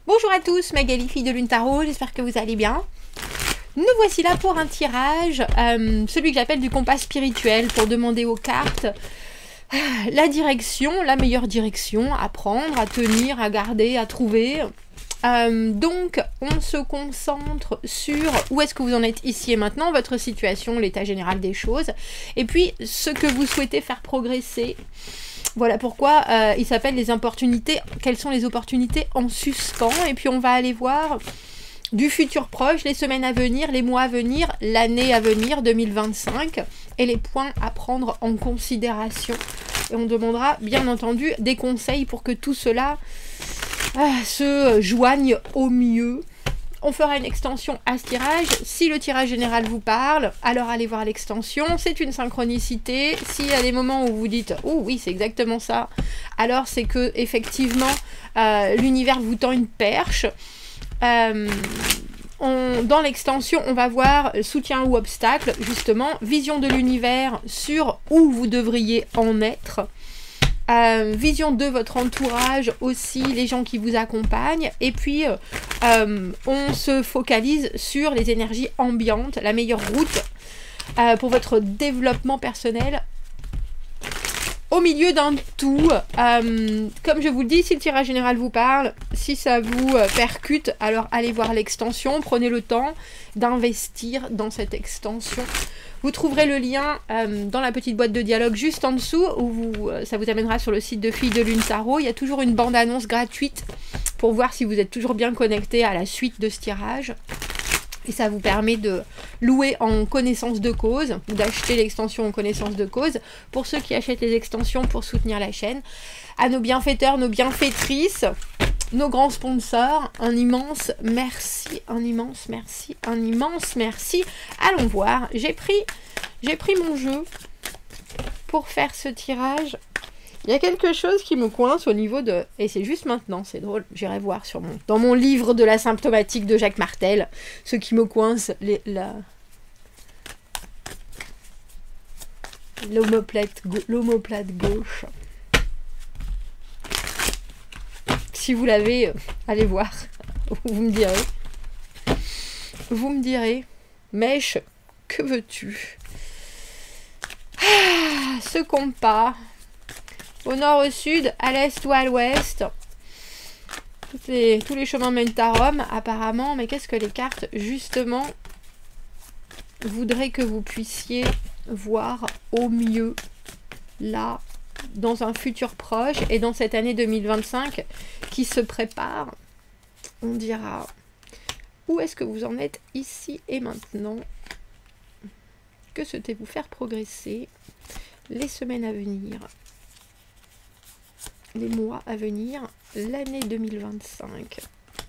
Bonjour à tous, Magali, fille de Lune Tarot, j'espère que vous allez bien. Nous voici là pour un tirage, celui que j'appelle du compas spirituel, pour demander aux cartes la direction, la meilleure direction à prendre, à tenir, à garder, à trouver. Donc on se concentre sur où est-ce que vous en êtes ici et maintenant, votre situation, l'état général des choses, et puis ce que vous souhaitez faire progresser. Voilà pourquoi il s'appelle les opportunités. Quelles sont les opportunités en suspens? Et puis on va aller voir du futur proche, les semaines à venir, les mois à venir, l'année à venir, 2025, et les points à prendre en considération. Et on demandera bien entendu des conseils pour que tout cela se joigne au mieux. On fera une extension à ce tirage. Si le tirage général vous parle, alors allez voir l'extension. C'est une synchronicité. S'il y a des moments où vous dites « Oh oui, c'est exactement ça », alors c'est que effectivement l'univers vous tend une perche. Dans l'extension, on va voir soutien ou obstacle, justement, vision de l'univers sur où vous devriez en être. Vision de votre entourage aussi, les gens qui vous accompagnent, et puis on se focalise sur les énergies ambiantes, la meilleure route pour votre développement personnel au milieu d'un tout. Comme je vous le dis, si le tirage général vous parle, si ça vous percute, alors allez voir l'extension, prenez le temps d'investir dans cette extension. Vous trouverez le lien dans la petite boîte de dialogue juste en dessous, où ça vous amènera sur le site de Fille de Lune Tarot. Il y a toujours une bande-annonce gratuite pour voir si vous êtes toujours bien connecté à la suite de ce tirage. Et ça vous permet de louer en connaissance de cause, ou d'acheter l'extension en connaissance de cause, pour ceux qui achètent les extensions pour soutenir la chaîne. À nos bienfaiteurs, nos bienfaitrices, nos grands sponsors, un immense merci, un immense merci, un immense merci. Allons voir, j'ai pris mon jeu pour faire ce tirage. Il y a quelque chose qui me coince au niveau de... Et c'est juste maintenant, c'est drôle, j'irai voir dans mon livre de la symptomatique de Jacques Martel, ce qui me coince, l'omoplate gauche. Si vous l'avez, allez voir, vous me direz. Vous me direz, Mèche, que veux-tu? Ce compas, au nord, au sud, à l'est ou à l'ouest, tous les chemins mènent à Rome, apparemment, mais qu'est-ce que les cartes, justement, voudraient que vous puissiez voir au mieux, là, dans un futur proche, et dans cette année 2025 qui se prépare? On dira, où est-ce que vous en êtes ici et maintenant? Que souhaitez-vous faire progresser? Les semaines à venir, les mois à venir, l'année 2025,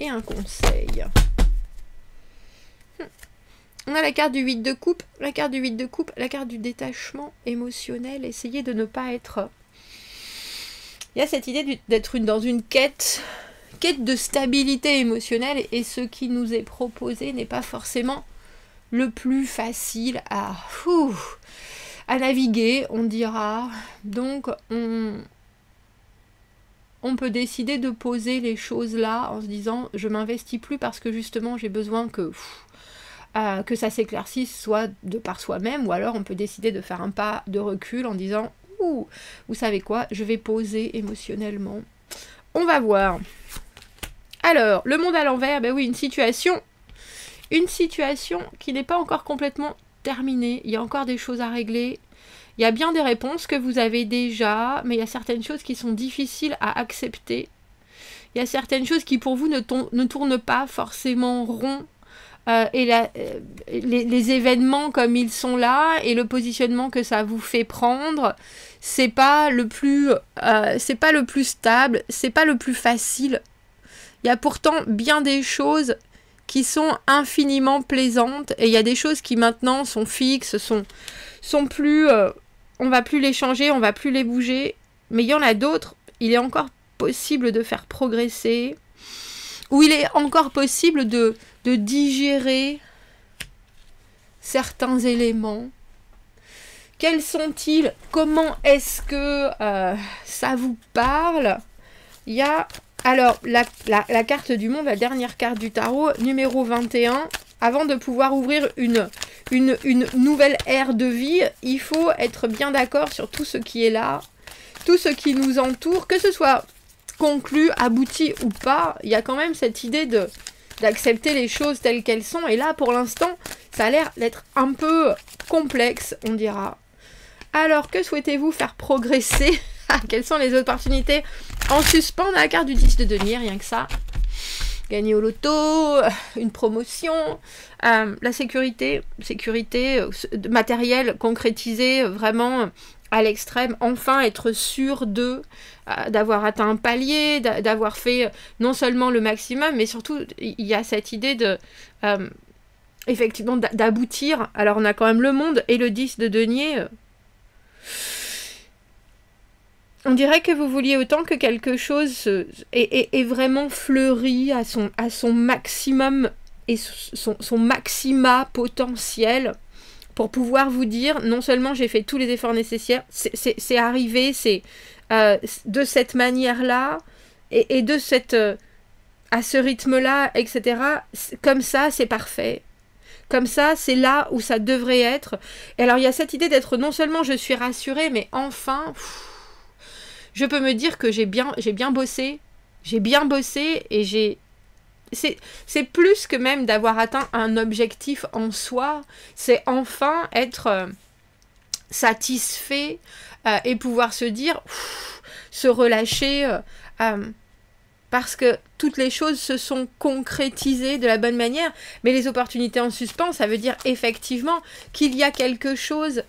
et un conseil. On a la carte du 8 de coupe, la carte du 8 de coupe, la carte du détachement émotionnel. Essayez de ne pas être... Il y a cette idée d'être dans une quête de stabilité émotionnelle, et ce qui nous est proposé n'est pas forcément le plus facile à naviguer, on dira. Donc on peut décider de poser les choses là en se disant je m'investis plus parce que justement j'ai besoin que ça s'éclaircisse soit de par soi-même, ou alors on peut décider de faire un pas de recul en disant vous savez quoi, je vais poser émotionnellement. On va voir. Alors, le monde à l'envers, ben oui, une situation qui n'est pas encore complètement terminée. Il y a encore des choses à régler. Il y a bien des réponses que vous avez déjà, mais il y a certaines choses qui sont difficiles à accepter. Il y a certaines choses qui pour vous ne tournent pas forcément rond. Les événements comme ils sont là, et le positionnement que ça vous fait prendre, c'est pas le plus stable, c'est pas le plus facile. Il y a pourtant bien des choses qui sont infiniment plaisantes, et il y a des choses qui maintenant sont fixes, sont plus... on va plus les changer, on va plus les bouger, mais il y en a d'autres, il est encore possible de faire progresser, ou il est encore possible de digérer certains éléments. Quels sont-ils? Comment est-ce que ça vous parle? Il y a Alors, la carte du monde, la dernière carte du tarot, numéro 21, avant de pouvoir ouvrir une nouvelle ère de vie, il faut être bien d'accord sur tout ce qui est là, tout ce qui nous entoure, que ce soit conclu, abouti ou pas, il y a quand même cette idée d'accepter les choses telles qu'elles sont. Et là, pour l'instant, ça a l'air d'être un peu complexe, on dira. Alors, que souhaitez-vous faire progresser? Quelles sont les opportunités en suspens? On a la carte du 10 de denier, rien que ça. Gagner au loto, une promotion, la sécurité matérielle concrétisée vraiment à l'extrême, enfin être sûr d'avoir atteint un palier, d'avoir fait non seulement le maximum, mais surtout il y a cette idée effectivement d'aboutir. Alors on a quand même le monde et le 10 de denier. On dirait que vous vouliez autant que quelque chose est vraiment fleuri à son maximum et son maxima potentiel pour pouvoir vous dire, non seulement j'ai fait tous les efforts nécessaires, c'est arrivé, c'est de cette manière-là et de à ce rythme-là, etc. Comme ça, c'est parfait. Comme ça, c'est là où ça devrait être. Et alors, il y a cette idée d'être non seulement je suis rassurée, mais enfin... je peux me dire que j'ai bien bossé. J'ai bien bossé et c'est plus que même d'avoir atteint un objectif en soi. C'est enfin être satisfait et pouvoir se dire, se relâcher. Parce que toutes les choses se sont concrétisées de la bonne manière. Mais les opportunités en suspens, ça veut dire effectivement qu'il y a quelque chose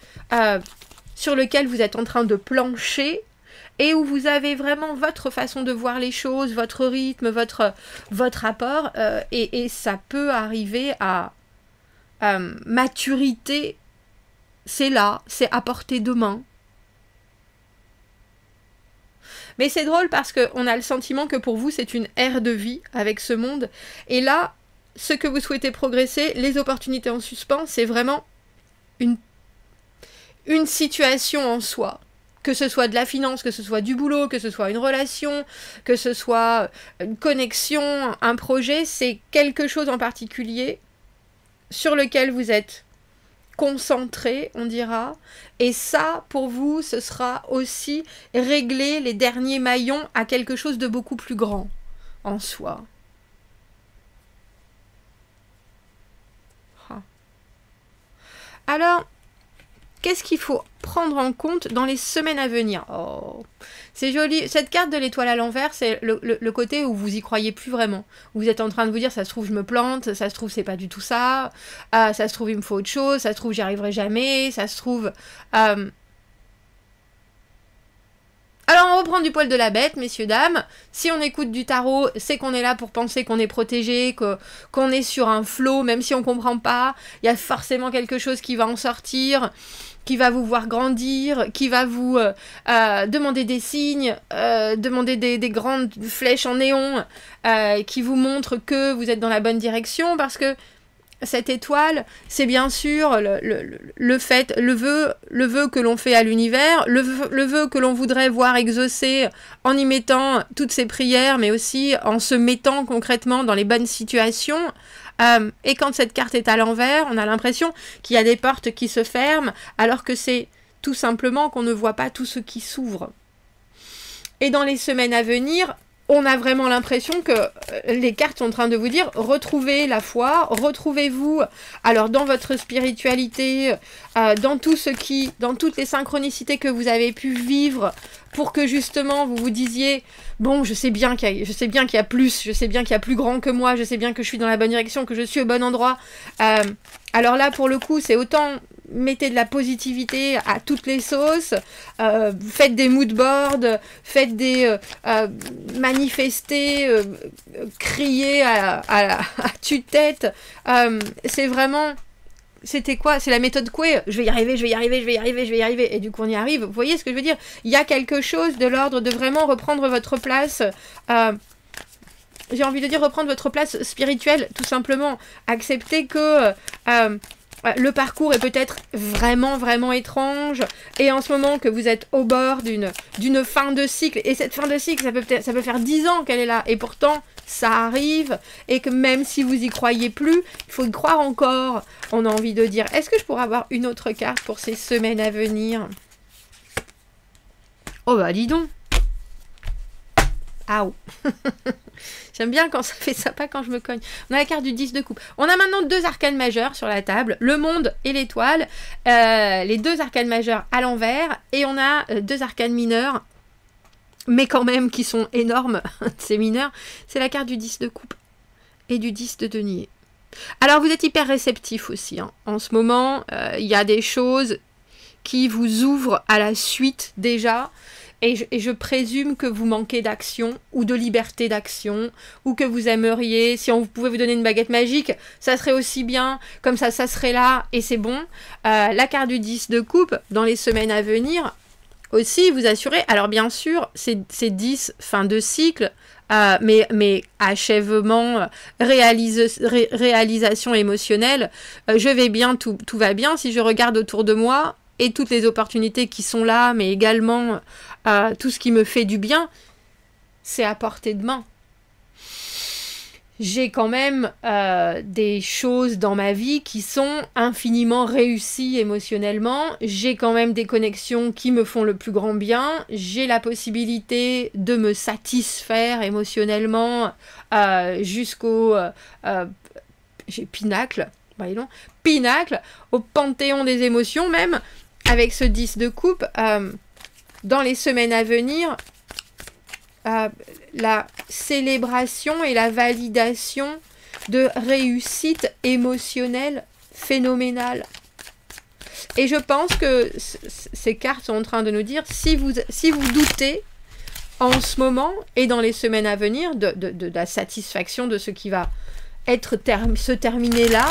sur lequel vous êtes en train de plancher et où vous avez vraiment votre façon de voir les choses, votre rythme, votre rapport, et ça peut arriver à maturité. C'est là, c'est à portée de main. Mais c'est drôle parce qu'on a le sentiment que pour vous, c'est une ère de vie avec ce monde. Et là, ce que vous souhaitez progresser, les opportunités en suspens, c'est vraiment une situation en soi. Que ce soit de la finance, que ce soit du boulot, que ce soit une relation, que ce soit une connexion, un projet, c'est quelque chose en particulier sur lequel vous êtes concentré, on dira. Et ça, pour vous, ce sera aussi régler les derniers maillons à quelque chose de beaucoup plus grand en soi. Alors, qu'est-ce qu'il faut prendre en compte dans les semaines à venir? Oh, c'est joli. Cette carte de l'étoile à l'envers, c'est le côté où vous y croyez plus vraiment. Vous êtes en train de vous dire, ça se trouve, je me plante, ça se trouve, c'est pas du tout ça, ça se trouve, il me faut autre chose, ça se trouve, j'y arriverai jamais, ça se trouve... Alors, on reprend du poil de la bête, messieurs, dames. Si on écoute du tarot, c'est qu'on est là pour penser qu'on est protégé, qu'on est sur un flot, même si on comprend pas. Il y a forcément quelque chose qui va en sortir, qui va vous voir grandir, qui va vous demander des signes, demander des grandes flèches en néon qui vous montrent que vous êtes dans la bonne direction, parce que cette étoile, c'est bien sûr le vœu que l'on fait à l'univers, le vœu que l'on voudrait voir exaucé en y mettant toutes ses prières, mais aussi en se mettant concrètement dans les bonnes situations. Et quand cette carte est à l'envers, on a l'impression qu'il y a des portes qui se ferment, alors que c'est tout simplement qu'on ne voit pas tout ce qui s'ouvre. Et dans les semaines à venir, on a vraiment l'impression que les cartes sont en train de vous dire, retrouvez la foi, retrouvez-vous alors dans votre spiritualité, dans toutes les synchronicités que vous avez pu vivre, pour que justement vous vous disiez, bon, je sais bien qu'il y a plus, je sais bien qu'il y a plus grand que moi, je sais bien que je suis dans la bonne direction, que je suis au bon endroit. Alors là, pour le coup, c'est autant... mettez de la positivité à toutes les sauces, faites des mood boards, faites des manifester, crier à tue-tête. C'est vraiment... C'était quoi? C'est la méthode Coué. Je vais y arriver, je vais y arriver, je vais y arriver, je vais y arriver. Et du coup, on y arrive. Vous voyez ce que je veux dire? Il y a quelque chose de l'ordre de vraiment reprendre votre place... j'ai envie de dire reprendre votre place spirituelle, tout simplement. Accepter que le parcours est peut-être vraiment étrange, et en ce moment que vous êtes au bord d'une fin de cycle, et cette fin de cycle, ça peut faire 10 ans qu'elle est là, et pourtant, ça arrive, et que même si vous y croyez plus, il faut y croire encore. On a envie de dire, est-ce que je pourrais avoir une autre carte pour ces semaines à venir? Oh bah dis donc. Aouh. J'aime bien quand ça fait ça, pas quand je me cogne. On a la carte du 10 de coupe. On a maintenant 2 arcanes majeurs sur la table, le monde et l'étoile. Les 2 arcanes majeurs à l'envers. Et on a 2 arcanes mineurs, mais quand même qui sont énormes, ces mineurs. C'est la carte du 10 de coupe et du 10 de denier. Alors vous êtes hyper réceptif aussi. Hein. En ce moment, il y a des choses qui vous ouvrent à la suite déjà. Et je présume que vous manquez d'action ou de liberté d'action, ou que vous aimeriez, si on pouvait vous donner une baguette magique, ça serait aussi bien, comme ça serait là, et c'est bon. La carte du 10 de coupe, dans les semaines à venir, aussi vous assurez, alors bien sûr, c'est 10 fin de cycle, mais achèvement, réalisation émotionnelle, je vais bien, tout va bien, si je regarde autour de moi, et toutes les opportunités qui sont là, mais également tout ce qui me fait du bien, c'est à portée de main. J'ai quand même des choses dans ma vie qui sont infiniment réussies émotionnellement. J'ai quand même des connexions qui me font le plus grand bien. J'ai la possibilité de me satisfaire émotionnellement jusqu'au pinacle. Voyons, pinacle, au panthéon des émotions même, avec ce 10 de coupe, dans les semaines à venir, la célébration et la validation de réussite émotionnelle phénoménale. Et je pense que ces cartes sont en train de nous dire, si vous doutez en ce moment et dans les semaines à venir de la satisfaction de ce qui va se terminer là,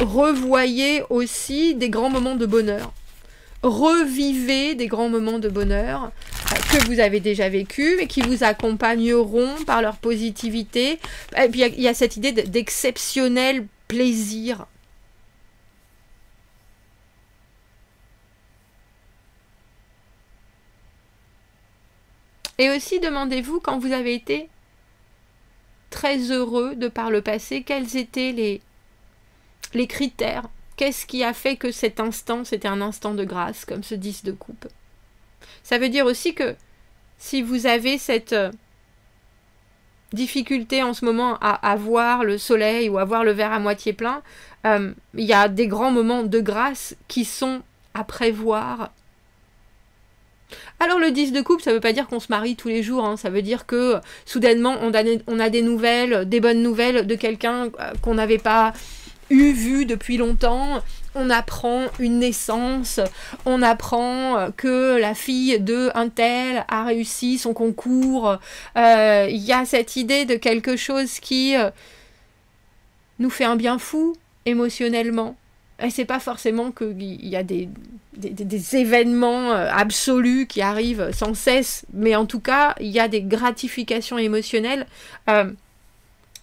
revoyez aussi des grands moments de bonheur. Revivez des grands moments de bonheur que vous avez déjà vécus, mais qui vous accompagneront par leur positivité. Et puis il y a cette idée d'exceptionnel plaisir. Et aussi, demandez-vous, quand vous avez été très heureux de par le passé, quels étaient les critères? Qu'est-ce qui a fait que cet instant, c'était un instant de grâce, comme ce 10 de coupe? Ça veut dire aussi que si vous avez cette difficulté en ce moment à voir le soleil ou à voir le verre à moitié plein, il y a des grands moments de grâce qui sont à prévoir. Alors le 10 de coupe, ça ne veut pas dire qu'on se marie tous les jours, hein. Ça veut dire que soudainement on a des nouvelles, des bonnes nouvelles de quelqu'un qu'on n'avait pas vu depuis longtemps. On apprend une naissance, on apprend que la fille de un tel a réussi son concours. Il y a cette idée de quelque chose qui nous fait un bien fou émotionnellement. Et c'est pas forcément qu'il y a des événements absolus qui arrivent sans cesse, mais en tout cas, il y a des gratifications émotionnelles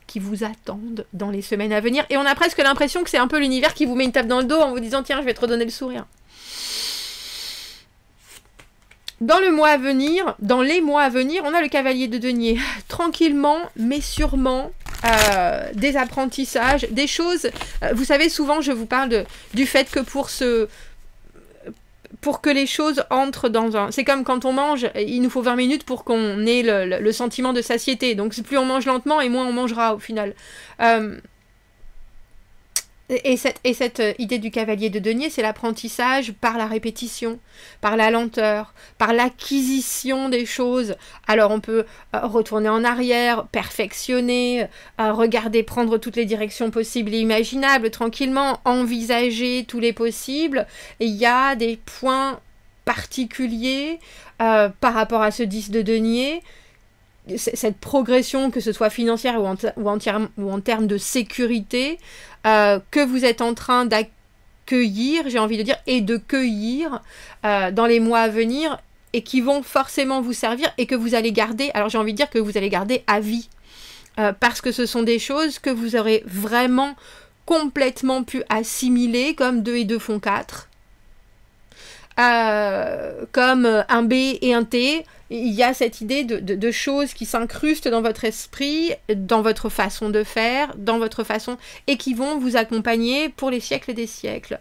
qui vous attendent dans les semaines à venir. Et on a presque l'impression que c'est un peu l'univers qui vous met une tape dans le dos en vous disant « Tiens, je vais te redonner le sourire ». Dans les mois à venir, on a le cavalier de denier. Tranquillement, mais sûrement, des apprentissages, des choses... vous savez, souvent, je vous parle du fait que pour que les choses entrent dans un... C'est comme quand on mange, il nous faut 20 minutes pour qu'on ait le sentiment de satiété. Donc plus on mange lentement et moins on mangera au final. Et cette idée du cavalier de denier, c'est l'apprentissage par la répétition, par la lenteur, par l'acquisition des choses. Alors on peut retourner en arrière, perfectionner, regarder, prendre toutes les directions possibles et imaginables, tranquillement, envisager tous les possibles. Et il y a des points particuliers par rapport à ce 10 de denier. Cette progression, que ce soit financière ou en termes de sécurité, que vous êtes en train d'accueillir, j'ai envie de dire, et de cueillir dans les mois à venir, et qui vont forcément vous servir, et que vous allez garder, alors j'ai envie de dire que vous allez garder à vie, parce que ce sont des choses que vous aurez vraiment complètement pu assimiler, comme 2 et 2 font 4. Comme un B et un T, il y a cette idée de choses qui s'incrustent dans votre esprit, dans votre façon de faire, dans votre façon, et qui vont vous accompagner pour les siècles des siècles.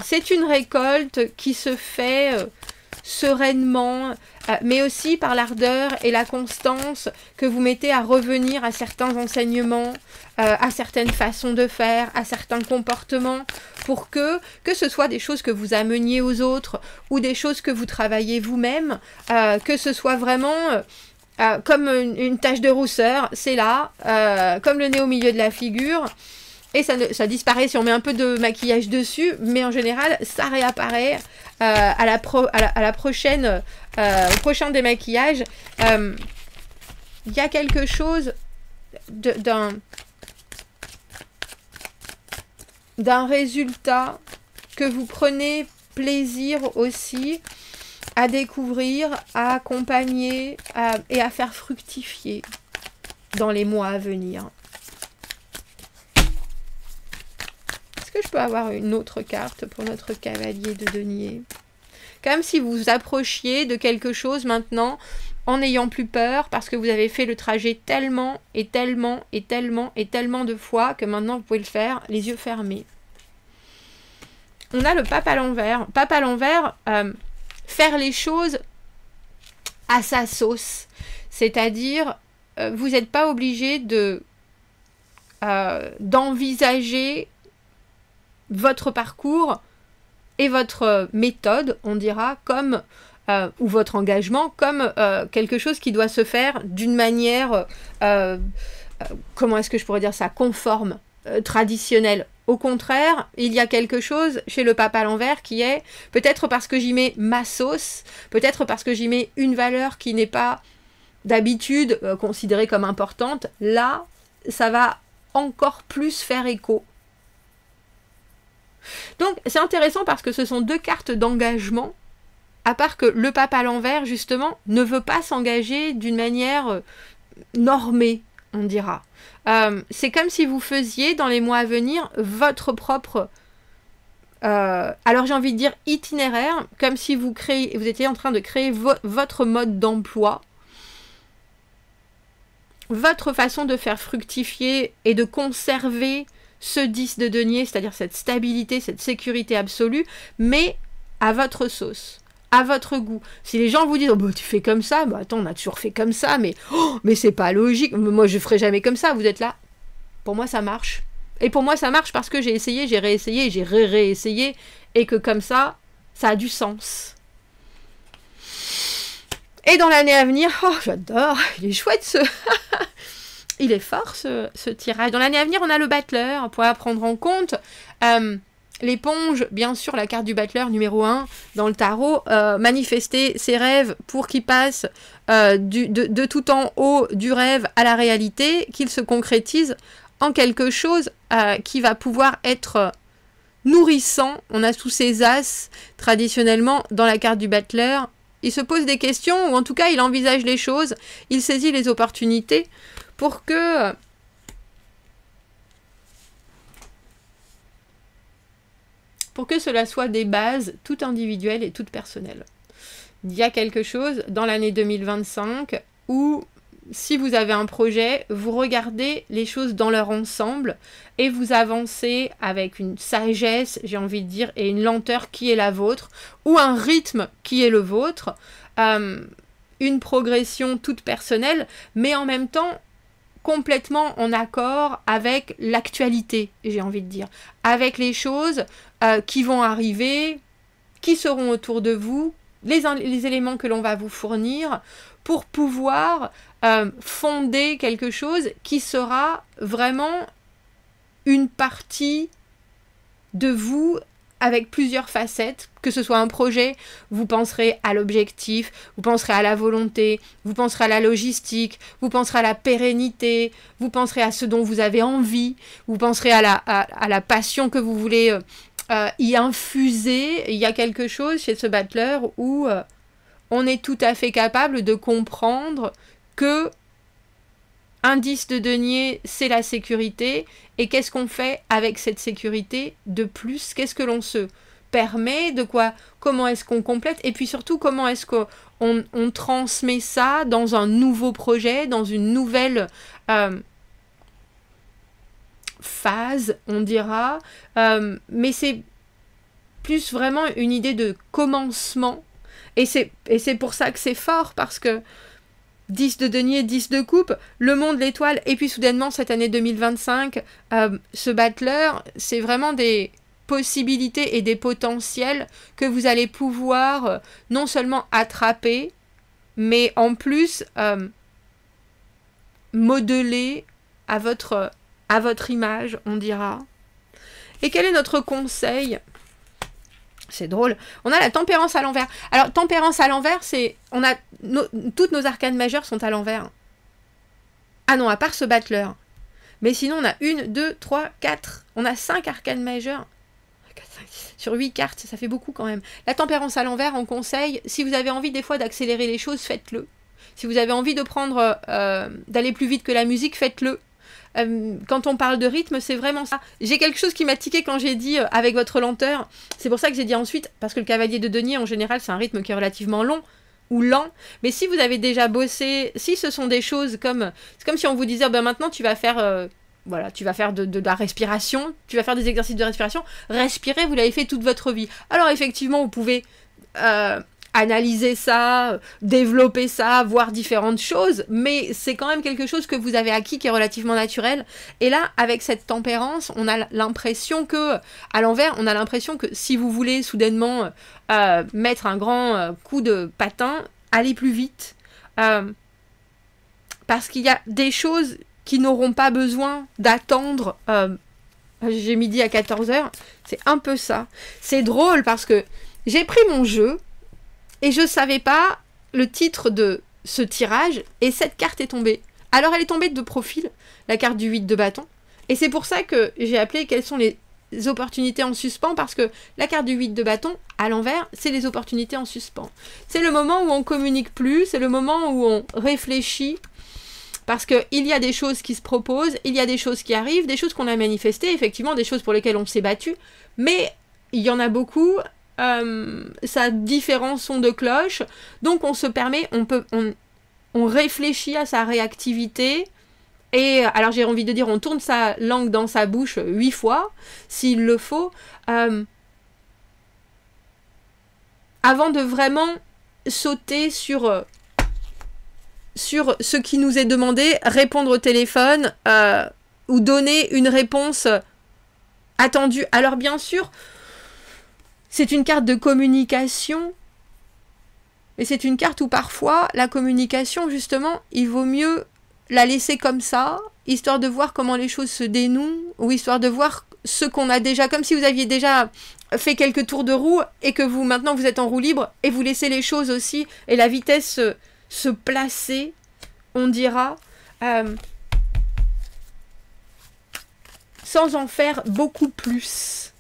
C'est une récolte qui se fait sereinement, mais aussi par l'ardeur et la constance que vous mettez à revenir à certains enseignements, à certaines façons de faire, à certains comportements, pour que ce soit des choses que vous ameniez aux autres ou des choses que vous travaillez vous-même, que ce soit vraiment comme une tache de rousseur, c'est là, comme le nez au milieu de la figure, et ça disparaît si on met un peu de maquillage dessus, mais en général, ça réapparaît à la prochaine, au prochain démaquillage. Il y a quelque chose d'un résultat que vous prenez plaisir aussi à découvrir, à accompagner et à faire fructifier dans les mois à venir. Est-ce que je peux avoir une autre carte pour notre cavalier de denier? Comme si vous vous approchiez de quelque chose maintenant en n'ayant plus peur parce que vous avez fait le trajet tellement et tellement et tellement et tellement de fois que maintenant vous pouvez le faire les yeux fermés. On a le pape à l'envers. Pape à l'envers, faire les choses à sa sauce. C'est-à-dire, vous n'êtes pas obligé d'envisager votre parcours et votre méthode, on dira, comme ou votre engagement, comme quelque chose qui doit se faire d'une manière, comment est-ce que je pourrais dire ça, conforme, traditionnelle. Au contraire, il y a quelque chose chez le pape à l'envers qui est, peut-être parce que j'y mets ma sauce, peut-être parce que j'y mets une valeur qui n'est pas d'habitude considérée comme importante, là, ça va encore plus faire écho. Donc, c'est intéressant parce que ce sont 2 cartes d'engagement, à part que le pape à l'envers, justement, ne veut pas s'engager d'une manière normée, on dira. C'est comme si vous faisiez, dans les mois à venir, votre propre, alors j'ai envie de dire itinéraire, comme si vous étiez en train de créer votre mode d'emploi, votre façon de faire fructifier et de conserver ce 10 de denier, c'est-à-dire cette stabilité, cette sécurité absolue, mais à votre sauce, à votre goût. Si les gens vous disent « Oh, bah, tu fais comme ça », bah attends, on a toujours fait comme ça, mais c'est pas logique, moi je ferai jamais comme ça, vous êtes là. Pour moi ça marche. Et pour moi ça marche parce que j'ai essayé, j'ai réessayé, j'ai réessayé, et que comme ça a du sens. Et dans l'année à venir, oh j'adore, il est chouette ce... Il est fort ce tirage. Dans l'année à venir, on a le battleur pour prendre en compte l'éponge, bien sûr, la carte du battleur numéro 1 dans le tarot, manifester ses rêves pour qu'ils passent de tout en haut du rêve à la réalité, qu'ils se concrétisent en quelque chose qui va pouvoir être nourrissant. On a tous ces as traditionnellement dans la carte du battleur. Il se pose des questions, ou en tout cas il envisage les choses, il saisit les opportunités pour que cela soit des bases toutes individuelles et toutes personnelles. Il y a quelque chose dans l'année 2025 où, si vous avez un projet, vous regardez les choses dans leur ensemble et vous avancez avec une sagesse, j'ai envie de dire, et une lenteur qui est la vôtre, ou un rythme qui est le vôtre, une progression toute personnelle, mais en même temps complètement en accord avec l'actualité, j'ai envie de dire, avec les choses qui vont arriver, qui seront autour de vous, les éléments que l'on va vous fournir pour pouvoir fonder quelque chose qui sera vraiment une partie de vous avec plusieurs facettes, que ce soit un projet, vous penserez à l'objectif, vous penserez à la volonté, vous penserez à la logistique, vous penserez à la pérennité, vous penserez à ce dont vous avez envie, vous penserez à la passion que vous voulez y infuser. Il y a quelque chose chez ce battleur où on est tout à fait capable de comprendre que Un 10 de denier, c'est la sécurité. Et qu'est-ce qu'on fait avec cette sécurité de plus? Qu'est-ce que l'on se permet? De quoi? Comment est-ce qu'on complète? Et puis surtout, comment est-ce qu'on transmet ça dans un nouveau projet, dans une nouvelle phase, on dira. Mais c'est plus vraiment une idée de commencement. Et c'est pour ça que c'est fort, parce que 10 de denier, 10 de coupe, le monde, l'étoile, et puis soudainement, cette année 2025, ce battleur, c'est vraiment des possibilités et des potentiels que vous allez pouvoir non seulement attraper, mais en plus modeler à votre image, on dira. Et quel est notre conseil ? C'est drôle. On a la tempérance à l'envers. Alors, tempérance à l'envers, c'est... toutes nos arcanes majeures sont à l'envers. Ah non, à part ce battleur. Mais sinon, on a 1, 2, 3, 4. On a 5 arcanes majeures. 4, 5, 6, sur 8 cartes, ça fait beaucoup quand même. La tempérance à l'envers, on conseille, si vous avez envie des fois d'accélérer les choses, faites-le. Si vous avez envie de prendre, d'aller plus vite que la musique, faites-le. Quand on parle de rythme, c'est vraiment ça. J'ai quelque chose qui m'a tiqué quand j'ai dit avec votre lenteur. C'est pour ça que j'ai dit ensuite, parce que le cavalier de denier, en général, c'est un rythme qui est relativement long ou lent. Mais si vous avez déjà bossé, si ce sont des choses comme... C'est comme si on vous disait, ben maintenant tu vas faire... voilà, tu vas faire de la respiration, tu vas faire des exercices de respiration. Respirer, vous l'avez fait toute votre vie. Alors effectivement, vous pouvez... analyser ça, développer ça, voir différentes choses, mais c'est quand même quelque chose que vous avez acquis qui est relativement naturel. Et là, avec cette tempérance, on a l'impression que, à l'envers, on a l'impression que si vous voulez soudainement mettre un grand coup de patin, allez plus vite. Parce qu'il y a des choses qui n'auront pas besoin d'attendre. J'ai midi à 14h, c'est un peu ça. C'est drôle parce que j'ai pris mon jeu, et je ne savais pas le titre de ce tirage, et cette carte est tombée. Alors elle est tombée de profil, la carte du 8 de bâton, et c'est pour ça que j'ai appelé quelles sont les opportunités en suspens, parce que la carte du 8 de bâton, à l'envers, c'est les opportunités en suspens. C'est le moment où on communique plus, c'est le moment où on réfléchit, parce qu'il y a des choses qui se proposent, il y a des choses qui arrivent, des choses qu'on a manifestées, effectivement, des choses pour lesquelles on s'est battu, mais il y en a beaucoup... ça a différents sons de cloche, donc on se permet, on réfléchit à sa réactivité, et alors j'ai envie de dire, on tourne sa langue dans sa bouche 8 fois, s'il le faut, avant de vraiment sauter sur ce qui nous est demandé, répondre au téléphone, ou donner une réponse attendue. Alors bien sûr, c'est une carte de communication, mais c'est une carte où parfois la communication, justement, il vaut mieux la laisser comme ça, histoire de voir comment les choses se dénouent, ou histoire de voir ce qu'on a déjà, comme si vous aviez déjà fait quelques tours de roue, et que maintenant vous êtes en roue libre, et vous laissez les choses aussi, et la vitesse se placer, on dira, sans en faire beaucoup plus.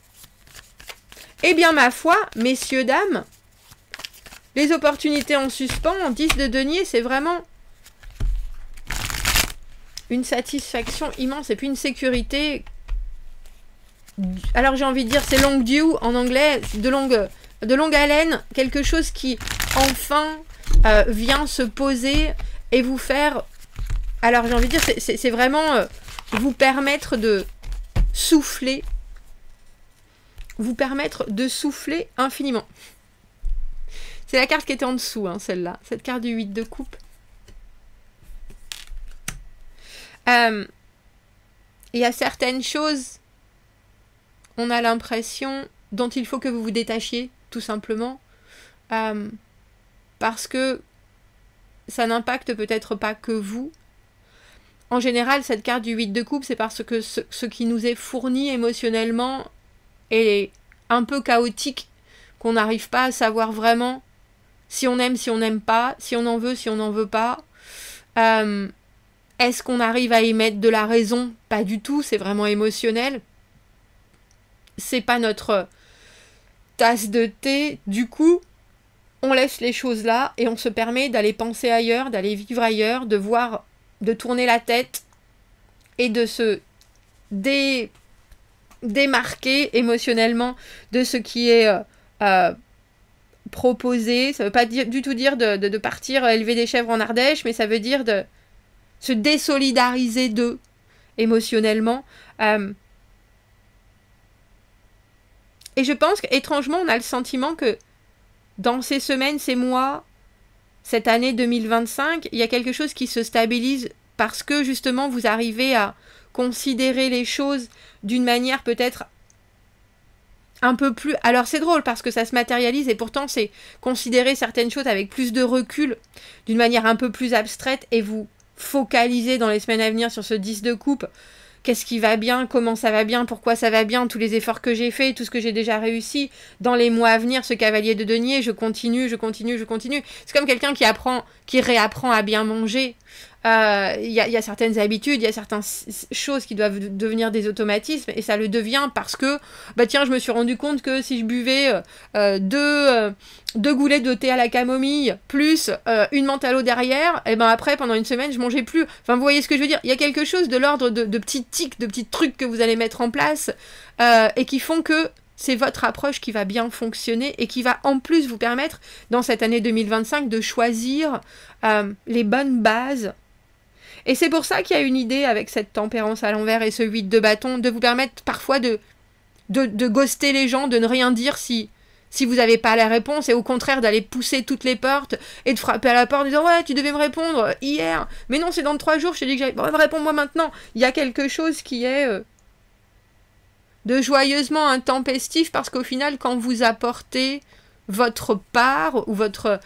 Eh bien, ma foi, messieurs, dames, les opportunités en suspens, en 10 de denier, c'est vraiment une satisfaction immense et puis une sécurité. Alors, j'ai envie de dire, c'est long due en anglais, de longue haleine, quelque chose qui, enfin, vient se poser et vous faire... Alors, j'ai envie de dire, c'est vraiment vous permettre de souffler. Vous permettre de souffler infiniment. C'est la carte qui était en dessous, hein, celle-là. Cette carte du 8 de coupe. Il y a certaines choses, on a l'impression, dont il faut que vous vous détachiez, tout simplement. Parce que ça n'impacte peut-être pas que vous. En général, cette carte du 8 de coupe, c'est parce que ce qui nous est fourni émotionnellement est un peu chaotique, qu'on n'arrive pas à savoir vraiment si on aime, si on n'aime pas, si on en veut, si on n'en veut pas. Est-ce qu'on arrive à y mettre de la raison? Pas du tout, c'est vraiment émotionnel. C'est pas notre tasse de thé. Du coup, on laisse les choses là et on se permet d'aller penser ailleurs, d'aller vivre ailleurs, de voir de tourner la tête et de se démarquer émotionnellement de ce qui est proposé. Ça ne veut pas du tout dire de partir élever des chèvres en Ardèche, mais ça veut dire de se désolidariser d'eux émotionnellement. Et je pense qu'étrangement, on a le sentiment que dans ces semaines, ces mois, cette année 2025, il y a quelque chose qui se stabilise parce que justement, vous arrivez à considérer les choses d'une manière peut-être un peu plus... Alors c'est drôle parce que ça se matérialise et pourtant c'est considérer certaines choses avec plus de recul, d'une manière un peu plus abstraite et vous focaliser dans les semaines à venir sur ce 10 de coupe. Qu'est-ce qui va bien, comment ça va bien, pourquoi ça va bien, tous les efforts que j'ai faits, tout ce que j'ai déjà réussi. Dans les mois à venir, ce cavalier de denier, je continue. C'est comme quelqu'un qui réapprend à bien manger. Il y a certaines habitudes, il y a certaines choses qui doivent devenir des automatismes et ça le devient parce que, tiens, je me suis rendu compte que si je buvais deux goulettes de thé à la camomille plus une menthe à l'eau derrière, et après, pendant une semaine, je mangeais plus. Enfin, vous voyez ce que je veux dire? Il y a quelque chose de l'ordre de petits tics, de petits trucs que vous allez mettre en place et qui font que c'est votre approche qui va bien fonctionner et qui va en plus vous permettre, dans cette année 2025, de choisir les bonnes bases. Et c'est pour ça qu'il y a une idée avec cette tempérance à l'envers et ce 8 de bâton, de vous permettre parfois de ghoster les gens, de ne rien dire si vous n'avez pas la réponse, et au contraire d'aller pousser toutes les portes et de frapper à la porte en disant « Ouais, tu devais me répondre hier, mais non, c'est dans 3 jours, je t'ai dit que j'allais... Bon, réponds-moi maintenant !» Il y a quelque chose qui est de joyeusement intempestif, parce qu'au final, quand vous apportez votre part, ou votre...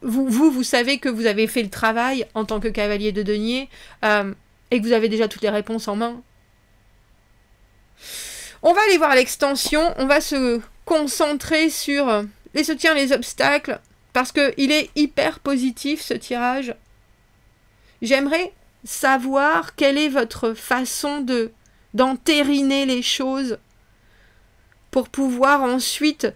Vous savez que vous avez fait le travail en tant que cavalier de denier et que vous avez déjà toutes les réponses en main. On va aller voir l'extension, on va se concentrer sur les soutiens, les obstacles, parce qu'il est hyper positif ce tirage. J'aimerais savoir quelle est votre façon d'entériner les choses pour pouvoir ensuite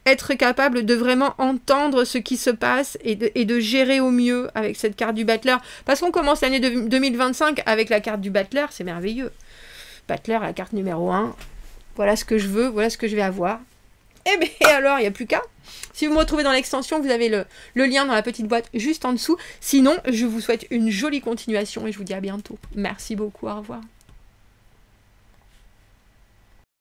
être capable de vraiment entendre ce qui se passe et de gérer au mieux avec cette carte du battleur. Parce qu'on commence l'année 2025 avec la carte du battleur, c'est merveilleux. Battleur, la carte numéro 1. Voilà ce que je veux, voilà ce que je vais avoir. Et bien alors, il n'y a plus qu'à. Si vous me retrouvez dans l'extension, vous avez le lien dans la petite boîte juste en dessous. Sinon, je vous souhaite une jolie continuation et je vous dis à bientôt. Merci beaucoup, au revoir.